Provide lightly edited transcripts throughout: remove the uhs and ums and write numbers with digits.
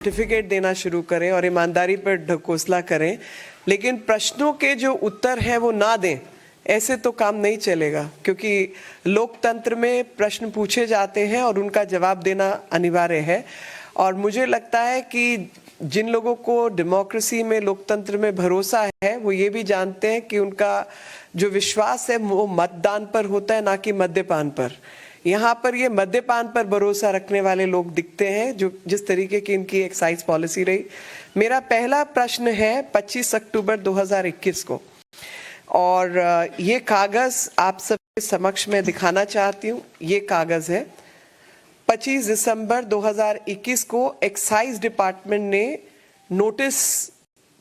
Certificate देना शुरू करें और ईमानदारी पर ढकोसला करें, लेकिन प्रश्नों के जो उत्तर हैं वो ना दें, ऐसे तो काम नहीं चलेगा। क्योंकि लोकतंत्र में प्रश्न पूछे जाते हैं और उनका जवाब देना अनिवार्य है। और मुझे लगता है कि जिन लोगों को डेमोक्रेसी में, लोकतंत्र में भरोसा है, वो ये भी जानते हैं कि उनका जो विश्वास है वो मतदान पर होता है, ना कि मद्यपान पर। यहाँ पर ये मद्यपान पर भरोसा रखने वाले लोग दिखते हैं, जो जिस तरीके की इनकी एक्साइज पॉलिसी रही। मेरा पहला प्रश्न है 25 अक्टूबर 2021 को, और ये कागज आप सबके समक्ष में दिखाना चाहती हूँ। ये कागज है 25 दिसंबर 2021 को एक्साइज डिपार्टमेंट ने नोटिस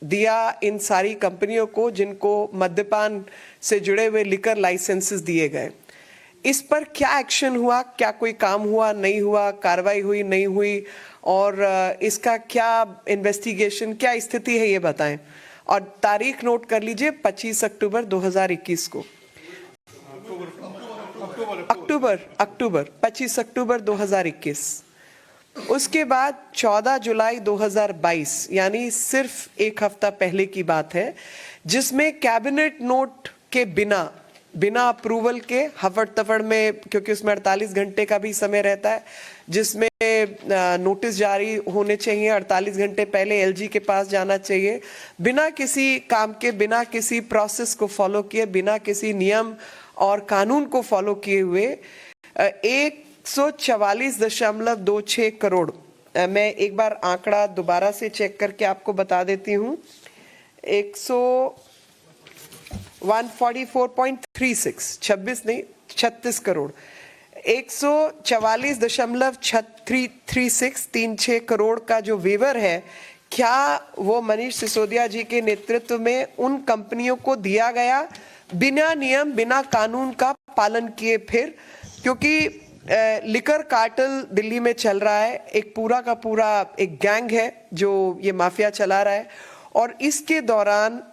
दिया इन सारी कंपनियों को जिनको मद्यपान से जुड़े हुए लिकर लाइसेंसेस दिए गए। इस पर क्या एक्शन हुआ, क्या कोई काम हुआ, नहीं हुआ, कार्रवाई हुई, नहीं हुई, और इसका क्या इन्वेस्टिगेशन, क्या स्थिति है, ये बताएं। और तारीख नोट कर लीजिए 25 अक्टूबर 2021 को। अक्टूबर 25 अक्टूबर 2021। उसके बाद 14 जुलाई 2022, यानी सिर्फ एक हफ्ता पहले की बात है, जिसमें कैबिनेट नोट के बिना अप्रूवल के हफड़ तफड़ में, क्योंकि उसमें 48 घंटे का भी समय रहता है, जिसमें नोटिस जारी होने चाहिए 48 घंटे पहले एलजी के पास जाना चाहिए, बिना किसी काम के, बिना किसी प्रोसेस को फॉलो किए, बिना किसी नियम और कानून को फॉलो किए हुए 144.26 करोड़, मैं एक बार आंकड़ा दोबारा से चेक करके आपको बता देती हूँ, 36 करोड़, 144.36 करोड़ का जो वेवर है, क्या वो मनीष सिसोदिया जी के नेतृत्व में उन कंपनियों को दिया गया बिना नियम, बिना कानून का पालन किए? फिर क्योंकि लिकर कार्टेल दिल्ली में चल रहा है, एक पूरा का पूरा एक गैंग है जो ये माफिया चला रहा है, और इसके दौरान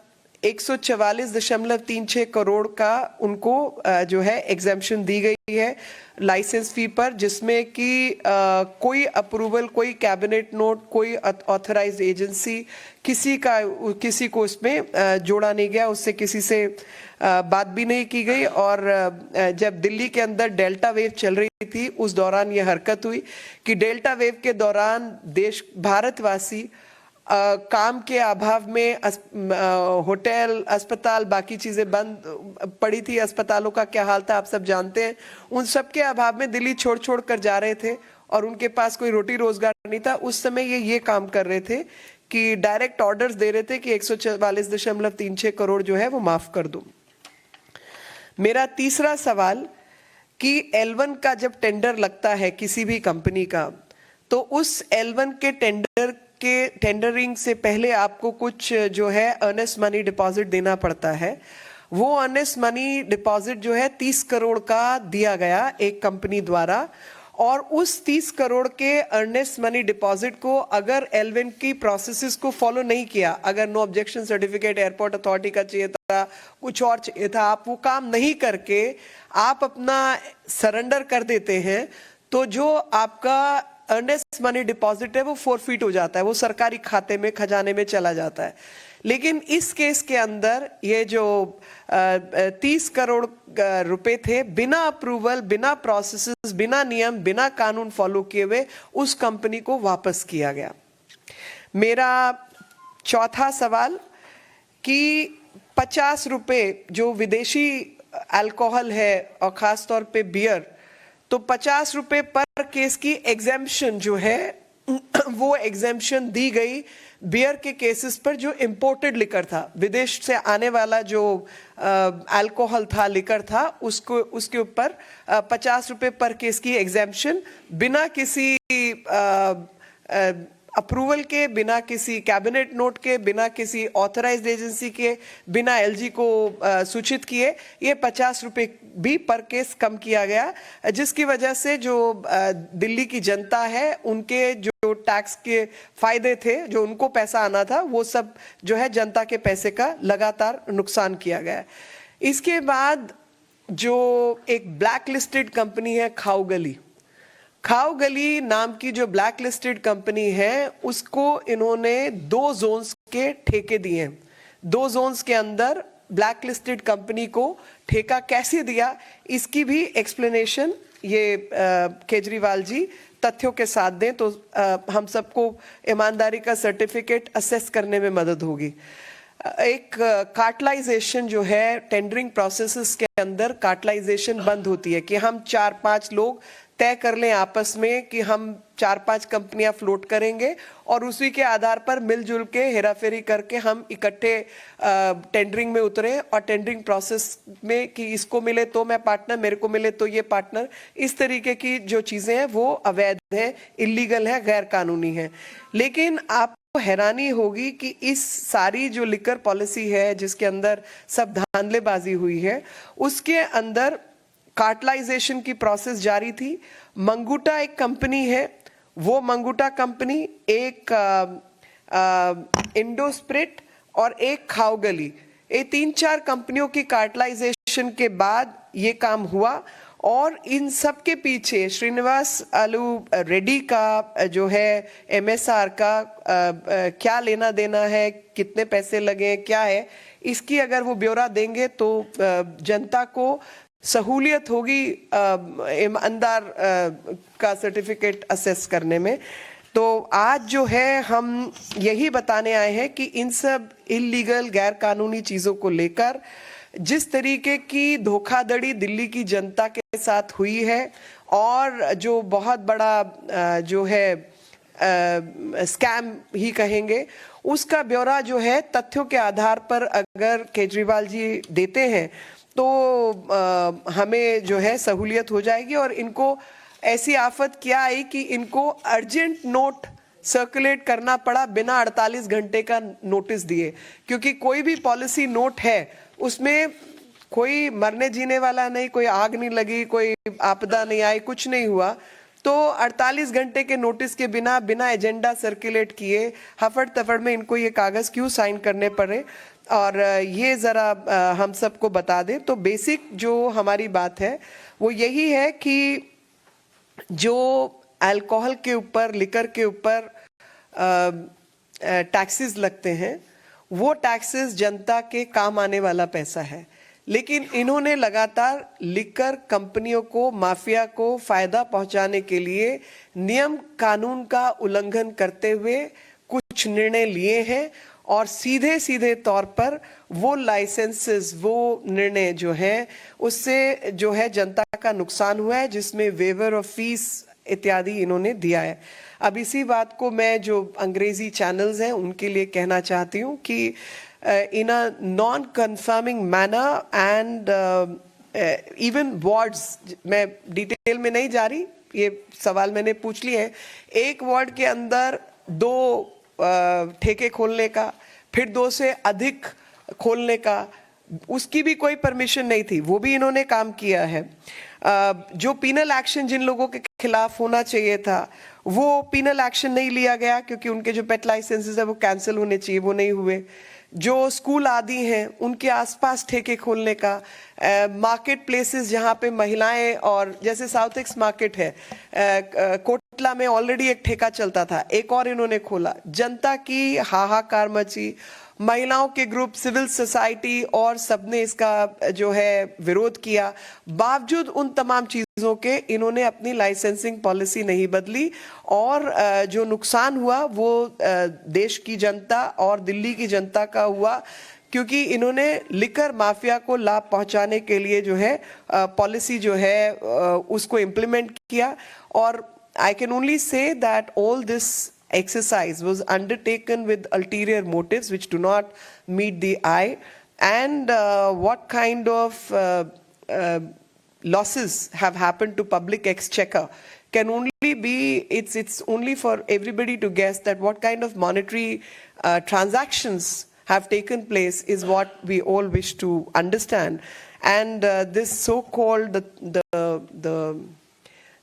144.36 करोड़ का उनको जो है एग्जेम्पशन दी गई है लाइसेंस फी पर, जिसमें कि कोई अप्रूवल, कोई कैबिनेट नोट, कोई ऑथराइज्ड एजेंसी, किसी को इसमें जोड़ा नहीं गया, उससे किसी से बात भी नहीं की गई। और जब दिल्ली के अंदर डेल्टा वेव चल रही थी, उस दौरान ये हरकत हुई कि डेल्टा वेव के दौरान भारतवासी काम के अभाव में होटल, अस्पताल, बाकी चीजें बंद पड़ी थी। अस्पतालों का क्या हाल था आप सब जानते हैं। उन सब के अभाव में दिल्ली छोड़ कर जा रहे थे और उनके पास कोई रोटी रोजगार नहीं था। उस समय ये काम कर रहे थे कि डायरेक्ट ऑर्डर्स दे रहे थे कि 144.36 करोड़ जो है वो माफ कर दो। मेरा तीसरा सवाल कि L1 का जब टेंडर लगता है किसी भी कंपनी का, तो उस L1 के टेंडरिंग से पहले आपको कुछ जो है अर्नेस्ट मनी डिपॉजिट देना पड़ता है। वो अर्नेस्ट मनी डिपॉजिट जो है 30 करोड़ का दिया गया एक कंपनी द्वारा, और उस 30 करोड़ के अर्नेस्ट मनी डिपॉजिट को अगर L1 की प्रोसेसेस को फॉलो नहीं किया, अगर no objection certificate airport authority का चाहिए था, कुछ और चाहिए था, आप वो काम नहीं करके आप अपना सरेंडर कर देते हैं, तो जो आपका अर्नेस्ट मनी डिपॉजिट है वो फोरफीट हो जाता है, वो सरकारी खाते में, खजाने में चला जाता है। लेकिन इस केस के अंदर ये जो 30 करोड़ रुपए थे, बिना अप्रूवल, बिना प्रोसेसेस, बिना नियम, बिना कानून फॉलो किए हुए उस कंपनी को वापस किया गया। मेरा चौथा सवाल कि 50 रुपए जो विदेशी अल्कोहल है और खास तौर पे बियर, तो 50 रुपए पर केस की एग्जेम्पशन जो है वो एग्जेम्पशन दी गई बियर के केसेस पर जो इंपोर्टेड लिकर था, विदेश से आने वाला जो अल्कोहल था, लिकर था, उसके ऊपर 50 रुपए पर केस की एग्जेम्पशन, बिना किसी अप्रूवल के, बिना किसी कैबिनेट नोट के, बिना किसी ऑथराइज्ड एजेंसी के, बिना एलजी को सूचित किए, ये 50 रुपए भी पर केस कम किया गया, जिसकी वजह से जो दिल्ली की जनता है, उनके जो टैक्स के फायदे थे, जो उनको पैसा आना था, वो सब जो है जनता के पैसे का लगातार नुकसान किया गया। इसके बाद जो एक ब्लैक लिस्टेड कंपनी है खाओ गली नाम की जो ब्लैक लिस्टेड कंपनी है उसको इन्होंने 2 जोन्स के ठेके दिए हैं। 2 जोन्स के अंदर ब्लैक लिस्टेड कंपनी को ठेका कैसे दिया, इसकी भी एक्सप्लेनेशन ये केजरीवाल जी तथ्यों के साथ दें तो हम सबको ईमानदारी का सर्टिफिकेट असेस करने में मदद होगी। एक कार्टलाइजेशन जो है टेंडरिंग प्रोसेसेस के अंदर कार्टलाइजेशन बंद होती है कि हम 4-5 लोग तय कर लें आपस में कि हम 4-5 कंपनियां फ्लोट करेंगे और उसी के आधार पर मिलजुल के हेराफेरी करके हम इकट्ठे टेंडरिंग में उतरे और टेंडरिंग प्रोसेस में कि इसको मिले तो मैं पार्टनर, मेरे को मिले तो ये पार्टनर, इस तरीके की जो चीजें हैं वो अवैध है, इलीगल है, गैर कानूनी है। लेकिन आपको हैरानी होगी कि इस सारी जो लिकर पॉलिसी है जिसके अंदर सब धांधलेबाजी हुई है उसके अंदर कार्टलाइजेशन की प्रोसेस जारी थी। मंगूटा एक कंपनी है, वो मंगूटा कंपनी एक इंडोस्प्रिट और एक खाओ गली, ये 3-4 कंपनियों की कार्टलाइजेशन के बाद ये काम हुआ और इन सब के पीछे श्रीनिवास आलू रेड्डी का जो है MSR का क्या लेना देना है, कितने पैसे लगे, क्या है, इसकी अगर वो ब्यौरा देंगे तो जनता को सहूलियत होगी ईमानदार का सर्टिफिकेट असेस करने में। तो आज जो है हम यही बताने आए हैं कि इन सब इलीगल गैर कानूनी चीजों को लेकर जिस तरीके की धोखाधड़ी दिल्ली की जनता के साथ हुई है और जो बहुत बड़ा जो है स्कैम ही कहेंगे, उसका ब्यौरा जो है तथ्यों के आधार पर अगर केजरीवाल जी देते हैं तो हमें जो है सहूलियत हो जाएगी और इनको ऐसी आफत क्या आई कि इनको अर्जेंट नोट सर्कुलेट करना पड़ा बिना 48 घंटे का नोटिस दिए, क्योंकि कोई भी पॉलिसी नोट है उसमें कोई मरने जीने वाला नहीं, कोई आग नहीं लगी, कोई आपदा नहीं आई, कुछ नहीं हुआ, तो 48 घंटे के नोटिस के बिना एजेंडा सर्कुलेट किए हफड़ तफड़ में इनको ये कागज क्यों साइन करने पड़े और ये जरा हम सबको बता दें। तो बेसिक जो हमारी बात है वो यही है कि जो अल्कोहल के ऊपर, लिकर के ऊपर टैक्सेस लगते हैं वो टैक्सेस जनता के काम आने वाला पैसा है, लेकिन इन्होंने लगातार लिकर कंपनियों को, माफिया को फायदा पहुंचाने के लिए नियम कानून का उल्लंघन करते हुए कुछ निर्णय लिए हैं और सीधे सीधे तौर पर वो लाइसेंसेस, वो निर्णय जो है उससे जो है जनता का नुकसान हुआ है, जिसमें वेवर ऑफ फीस इत्यादि इन्होंने दिया है। अब इसी बात को मैं जो अंग्रेजी चैनल्स हैं उनके लिए कहना चाहती हूँ कि in a non conforming manner and even wards, मैं डिटेल में नहीं जा रही, ये सवाल मैंने पूछ लिए है, एक वार्ड के अंदर 2 ठेके खोलने का, फिर 2 से अधिक खोलने का, उसकी भी कोई परमिशन नहीं थी, वो भी इन्होंने काम किया है। जो पीनल एक्शन जिन लोगों के खिलाफ होना चाहिए था वो पीनल एक्शन नहीं लिया गया क्योंकि उनके जो पेट लाइसेंसेस है वो कैंसिल होने चाहिए, वो नहीं हुए। जो स्कूल आदि हैं उनके आसपास ठेके खोलने का, मार्केट प्लेसेस जहाँ पे महिलाएं, और जैसे साउथ एक्स मार्केट है, कोटला में ऑलरेडी एक ठेका चलता था, एक और इन्होंने खोला, जनता की हाहाकार मची, महिलाओं के ग्रुप, सिविल सोसाइटी और सबने इसका जो है विरोध किया। बावजूद उन तमाम चीजों के इन्होंने अपनी लाइसेंसिंग पॉलिसी नहीं बदली और जो नुकसान हुआ वो देश की जनता और दिल्ली की जनता का हुआ, क्योंकि इन्होंने लिकर माफिया को लाभ पहुंचाने के लिए जो है पॉलिसी जो है उसको इम्प्लीमेंट किया। और I can only say that all this exercise was undertaken with ulterior motives which do not meet the eye, and what kind of losses have happened to public exchequer can only be, it's only for everybody to guess that what kind of monetary transactions have taken place is what we all wish to understand. And this so-called the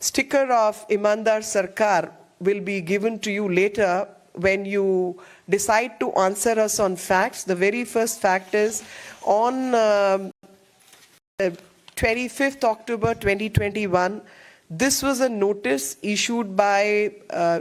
sticker of Imandar Sarkar will be given to you later when you decide to answer us on facts. The very first fact is on 25th October 2021, This was a notice issued by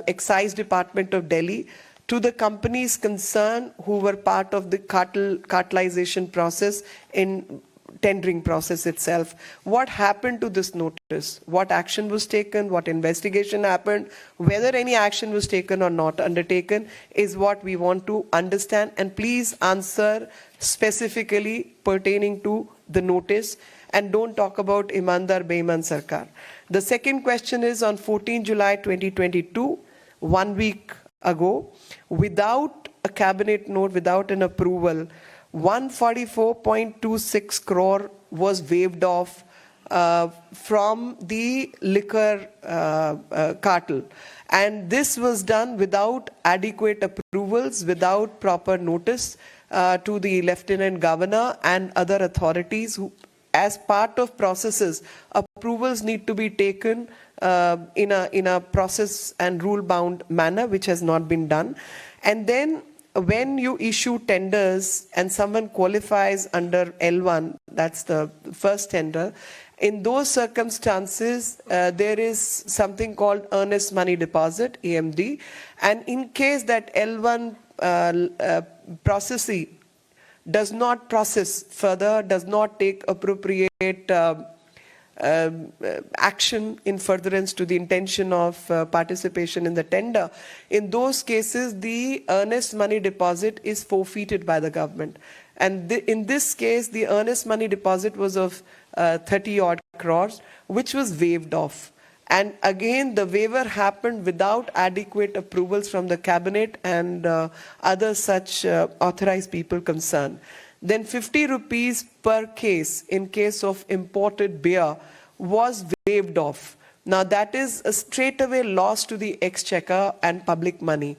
Excise Department of Delhi to the companies concerned who were part of the cartelization process in tendering process itself. What happened to this notice? What action was taken? What investigation happened? Whether any action was taken or not undertaken is what we want to understand. And please answer specifically pertaining to the notice and don't talk about Imandar Beiman Sarkar. The second question is on 14 July 2022, 1 week ago, without a cabinet note, without an approval, 144.26 crore was waived off from the liquor cartel. And this was done without adequate approvals, without proper notice to the Lieutenant Governor and other authorities who, as part of processes, approvals need to be taken in a process and rule-bound manner, which has not been done. And then when you issue tenders and someone qualifies under L1, that's the first tender, in those circumstances, there is something called earnest money deposit, EMD. And in case that L1 processee does not process further, does not take appropriate action in furtherance to the intention of participation in the tender, in those cases, the earnest money deposit is forfeited by the government. And in this case, the earnest money deposit was of 30 odd crores, which was waived off. And again, the waiver happened without adequate approvals from the cabinet and other such authorized people concerned. Then 50 rupees per case in case of imported beer was waived off. Now that is a straightaway loss to the exchequer and public money.